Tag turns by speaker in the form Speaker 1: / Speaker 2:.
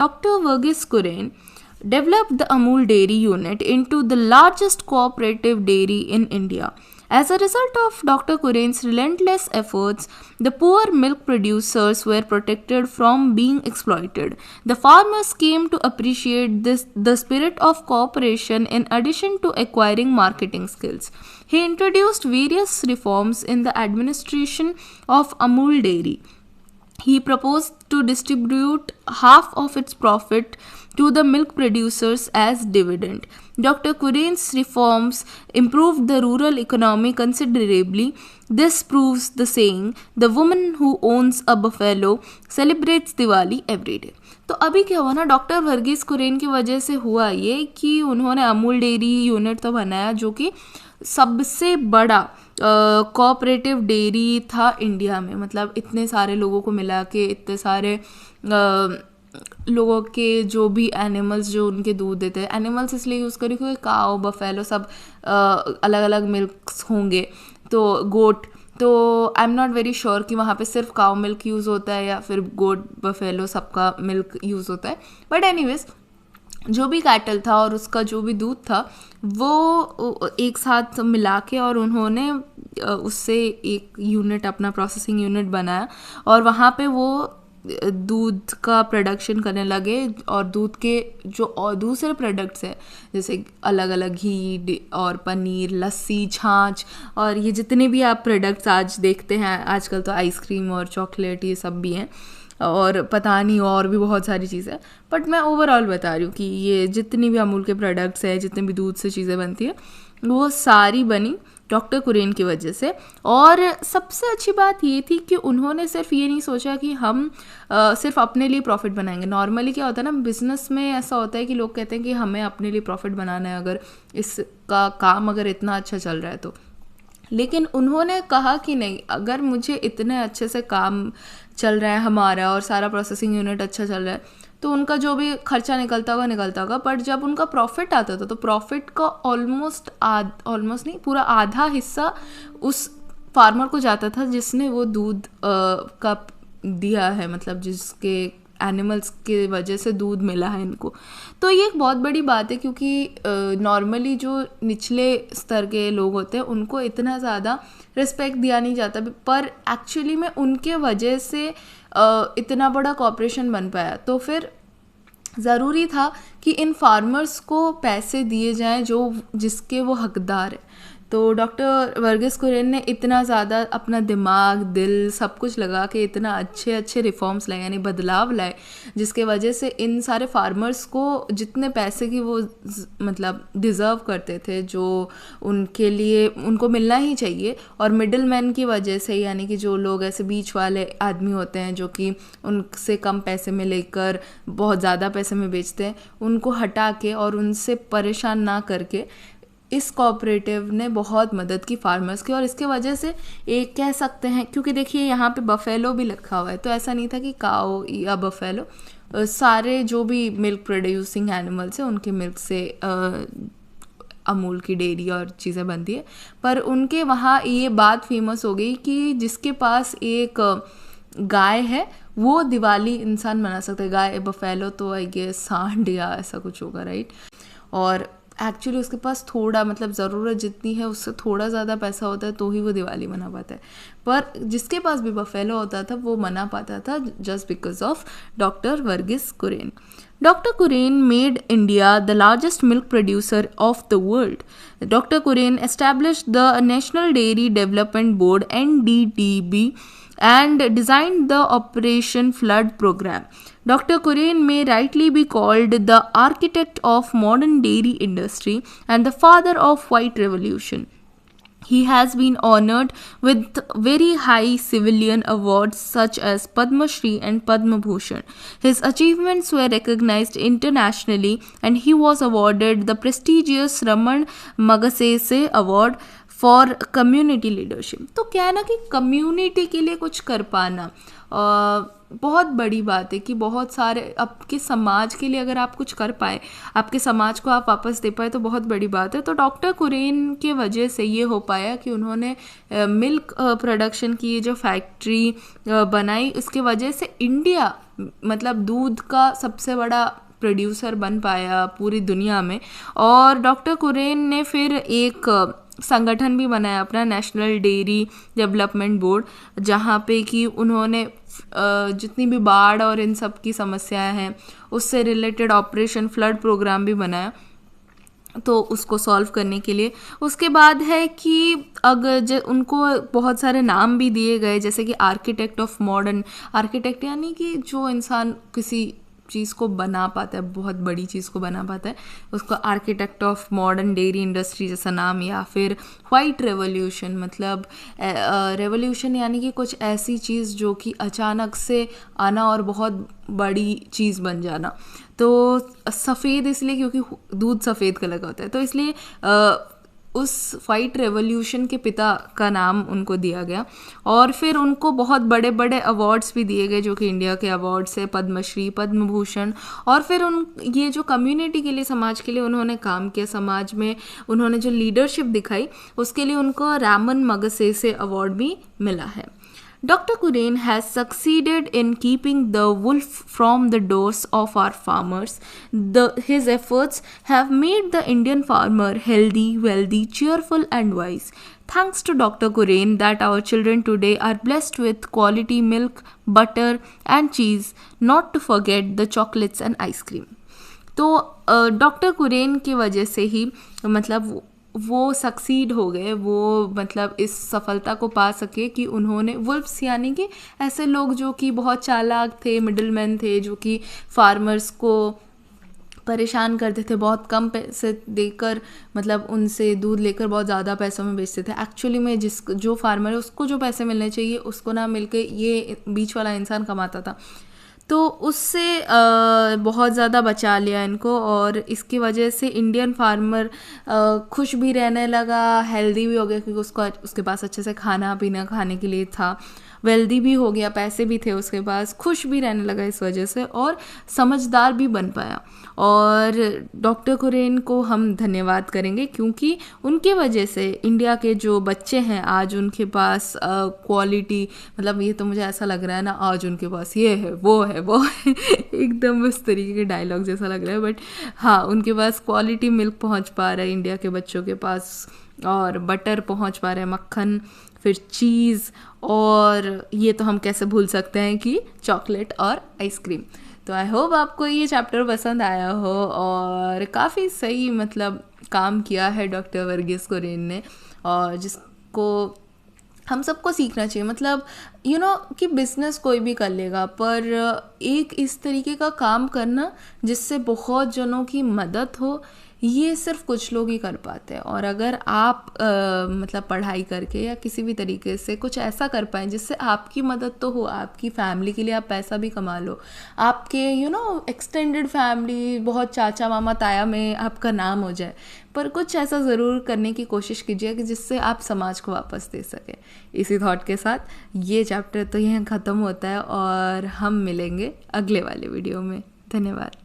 Speaker 1: Dr. Verghese Kurien developed the Amul Dairy unit into the largest cooperative dairy in India. As a result of Dr. Kurien's relentless efforts, the poor milk producers were protected from being exploited. The farmers came to appreciate the spirit of cooperation in addition to acquiring marketing skills. He introduced various reforms in the administration of Amul Dairy. He proposed to distribute half of its profit to the milk producers as dividend. Dr. Kurien's reforms improved the rural economy considerably. This proves the saying, the woman who owns a buffalo celebrates Diwali every day. तो अभी क्या हुआ ना, doctor Verghese Kurien की वजह से हुआ ये कि उन्होंने अमूल डेयरी यूनिट तो बनाया जो कि सबसे बड़ा कोऑपरेटिव डेयरी था इंडिया में. मतलब इतने सारे लोगों को मिला के, इतने सारे लोगों के जो भी एनिमल्स जो उनके दूध देते हैं, एनिमल्स इसलिए यूज़ करी क्योंकि काओ बफेलो सब अलग अलग मिल्क्स होंगे. तो गोट, तो I am not very sure कि वहाँ पे सिर्फ काओ मिल्क यूज़ होता है या फिर गोट बफेलो सबका मिल्क यूज़ होता है. बट एनीवेज, जो भी कैटल था और उसका जो भी दूध था वो एक साथ मिला के और उन्होंने उससे एक यूनिट, अपना प्रोसेसिंग यूनिट बनाया और वहाँ पे वो दूध का प्रोडक्शन करने लगे. और दूध के जो और दूसरे प्रोडक्ट्स हैं जैसे अलग अलग घी और पनीर, लस्सी, छाछ और ये जितने भी आप प्रोडक्ट्स आज देखते हैं, आजकल तो आइसक्रीम और चॉकलेट ये सब भी हैं और पता नहीं और भी बहुत सारी चीज़ें. बट मैं ओवरऑल बता रही हूँ कि ये जितनी भी अमूल के प्रोडक्ट्स हैं, जितने भी दूध से चीज़ें बनती हैं, वो सारी बनी डॉक्टर कुरियन की वजह से. और सबसे अच्छी बात ये थी कि उन्होंने सिर्फ ये नहीं सोचा कि हम सिर्फ अपने लिए प्रॉफिट बनाएंगे. नॉर्मली क्या होता है ना, बिज़नेस में ऐसा होता है कि लोग कहते हैं कि हमें अपने लिए प्रॉफिट बनाना है अगर इसका काम अगर इतना अच्छा चल रहा है तो. लेकिन उन्होंने कहा कि नहीं, अगर मुझे इतने अच्छे से काम चल रहा है हमारा और सारा प्रोसेसिंग यूनिट अच्छा चल रहा है तो उनका जो भी खर्चा निकलता होगा. बट जब उनका प्रॉफिट आता था तो प्रॉफिट का ऑलमोस्ट नहीं, पूरा आधा हिस्सा उस फार्मर को जाता था जिसने वो दूध का दिया है, मतलब जिसके एनिमल्स के वजह से दूध मिला है इनको. तो ये एक बहुत बड़ी बात है क्योंकि नॉर्मली जो निचले स्तर के लोग होते हैं उनको इतना ज़्यादा रिस्पेक्ट दिया नहीं जाता, पर एक्चुअली में उनके वजह से इतना बड़ा कॉर्पोरेशन बन पाया. तो फिर ज़रूरी था कि इन फार्मर्स को पैसे दिए जाएं जो जिसके वो हकदार है. तो डॉक्टर वर्गीस कुरियन ने इतना ज़्यादा अपना दिमाग, दिल, सब कुछ लगा के इतना अच्छे अच्छे रिफॉर्म्स लाए, यानी बदलाव लाए, जिसके वजह से इन सारे फार्मर्स को जितने पैसे की वो मतलब डिज़र्व करते थे, जो उनके लिए उनको मिलना ही चाहिए, और मिडिल मैन की वजह से, यानी कि जो लोग ऐसे बीच वाले आदमी होते हैं जो कि उनसे कम पैसे में लेकर बहुत ज़्यादा पैसे में बेचते हैं, उनको हटा के और उनसे परेशान ना करके इस कोऑपरेटिव ने बहुत मदद की फार्मर्स की. और इसके वजह से एक कह सकते हैं, क्योंकि देखिए यहाँ पे बफेलो भी लिखा हुआ है, तो ऐसा नहीं था कि काओ या बफेलो, सारे जो भी मिल्क प्रोड्यूसिंग एनिमल्स हैं उनके मिल्क से अमूल की डेयरी और चीज़ें बनती है. पर उनके वहाँ ये बात फेमस हो गई कि जिसके पास एक गाय है वो दिवाली इंसान मना सकता है. गाय, बफेलो तो आई गेस सांड या ऐसा कुछ होगा, राइट. और एक्चुअली उसके पास थोड़ा, मतलब ज़रूरत जितनी है उससे थोड़ा ज़्यादा पैसा होता है तो ही वो दिवाली मना पाता है. पर जिसके पास भी बफेलो होता था वो मना पाता था just because of doctor Verghese Kurien. Dr. Kurian made India the largest milk producer of the world. Dr. Kurian established the National Dairy Development Board (NDDB) and designed the Operation Flood program. Dr. Kurian may rightly be called the architect of modern dairy industry and the father of White Revolution. He has been honored with very high civilian awards such as Padma Shri and Padma Bhushan. His achievements were recognized internationally and he was awarded the prestigious Raman Magsaysay Award for community leadership. तो क्या है ना कि community के लिए कुछ कर पाना बहुत बड़ी बात है कि बहुत सारे आपके समाज के लिए अगर आप कुछ कर पाए, आपके समाज को आप वापस दे पाए, तो बहुत बड़ी बात है। तो डॉक्टर कुरेन के वजह से ये हो पाया कि उन्होंने मिल्क प्रोडक्शन की जो फैक्ट्री बनाई, उसके वजह से इंडिया मतलब दूध का सबसे बड़ा प्रोड्यूसर बन पाया पूरी दुनिया में। और डॉक्टर कुरेन ने फिर एक संगठन भी बनाया अपना, नेशनल डेयरी डेवलपमेंट बोर्ड, जहाँ पे कि उन्होंने जितनी भी बाढ़ और इन सब की समस्याएं हैं उससे रिलेटेड ऑपरेशन फ्लड प्रोग्राम भी बनाया, तो उसको सॉल्व करने के लिए। उसके बाद है कि अगर उनको बहुत सारे नाम भी दिए गए, जैसे कि आर्किटेक्ट ऑफ मॉडर्न, आर्किटेक्ट यानी कि जो इंसान किसी चीज़ को बना पाता है, बहुत बड़ी चीज़ को बना पाता है, उसको architect of modern dairy industry जैसा नाम। या फिर वाइट रेवोल्यूशन, मतलब रेवोल्यूशन यानी कि कुछ ऐसी चीज़ जो कि अचानक से आना और बहुत बड़ी चीज़ बन जाना। तो सफ़ेद इसलिए क्योंकि दूध सफ़ेद कलर का होता है, तो इसलिए उस वाइट रेवोल्यूशन के पिता का नाम उनको दिया गया। और फिर उनको बहुत बड़े बड़े अवार्ड्स भी दिए गए, जो कि इंडिया के अवार्ड्स है, पद्मश्री, पद्म भूषण। और फिर ये जो कम्युनिटी के लिए, समाज के लिए उन्होंने काम किया, समाज में उन्होंने जो लीडरशिप दिखाई, उसके लिए उनको रामन मगसेसे अवार्ड भी मिला है। Dr. Kuren has succeeded in keeping the wolf from the doors of our farmers. His efforts have made the Indian farmer healthy, wealthy, cheerful, and wise. Thanks to Dr. Kuren that our children today are blessed with quality milk, butter, and cheese, not to forget the chocolates and ice cream. तो doctor कुरेन की वजह से ही मतलब वो succeed हो गए, वो मतलब इस सफलता को पा सके कि उन्होंने वुल्फ्स यानी कि ऐसे लोग जो कि बहुत चालाक थे, मिडलमैन थे, जो कि फार्मर्स को परेशान करते थे, बहुत कम पैसे देकर मतलब उनसे दूध लेकर बहुत ज़्यादा पैसों में बेचते थे। एक्चुअली में जो फार्मर है उसको जो पैसे मिलने चाहिए उसको ना मिलके ये बीच वाला इंसान कमाता था, तो उससे बहुत ज़्यादा बचा लिया इनको। और इसकी वजह से इंडियन फार्मर खुश भी रहने लगा, हेल्दी भी हो गया क्योंकि उसके पास अच्छे से खाना पीना खाने के लिए था, वेल्दी भी हो गया, पैसे भी थे उसके पास, खुश भी रहने लगा इस वजह से, और समझदार भी बन पाया। और डॉक्टर कुरेन को हम धन्यवाद करेंगे क्योंकि उनकी वजह से इंडिया के जो बच्चे हैं आज उनके पास क्वालिटी, मतलब ये तो मुझे ऐसा लग रहा है ना, आज उनके पास ये है वो है वो है एकदम उस तरीके के डायलॉग जैसा लग रहा है, बट हाँ, उनके पास क्वालिटी मिल्क पहुंच पा रहा है इंडिया के बच्चों के पास, और बटर पहुंच पा रहा है, मक्खन, फिर चीज़, और ये तो हम कैसे भूल सकते हैं कि चॉकलेट और आइसक्रीम। तो आई होप आपको ये चैप्टर पसंद आया हो, और काफ़ी सही मतलब काम किया है डॉक्टर वर्गीस कुरेन ने, और जिसको हम सबको सीखना चाहिए। मतलब कि बिज़नेस कोई भी कर लेगा, पर एक इस तरीके का काम करना जिससे बहुत जनों की मदद हो, ये सिर्फ कुछ लोग ही कर पाते हैं। और अगर आप मतलब पढ़ाई करके या किसी भी तरीके से कुछ ऐसा कर पाएँ जिससे आपकी मदद तो हो, आपकी फैमिली के लिए आप पैसा भी कमा लो, आपके एक्सटेंडेड फैमिली, बहुत चाचा मामा ताया में आपका नाम हो जाए, पर कुछ ऐसा ज़रूर करने की कोशिश कीजिए कि जिससे आप समाज को वापस दे सकें। इसी थॉट के साथ ये चैप्टर तो यहाँ ख़त्म होता है, और हम मिलेंगे अगले वाले वीडियो में। धन्यवाद।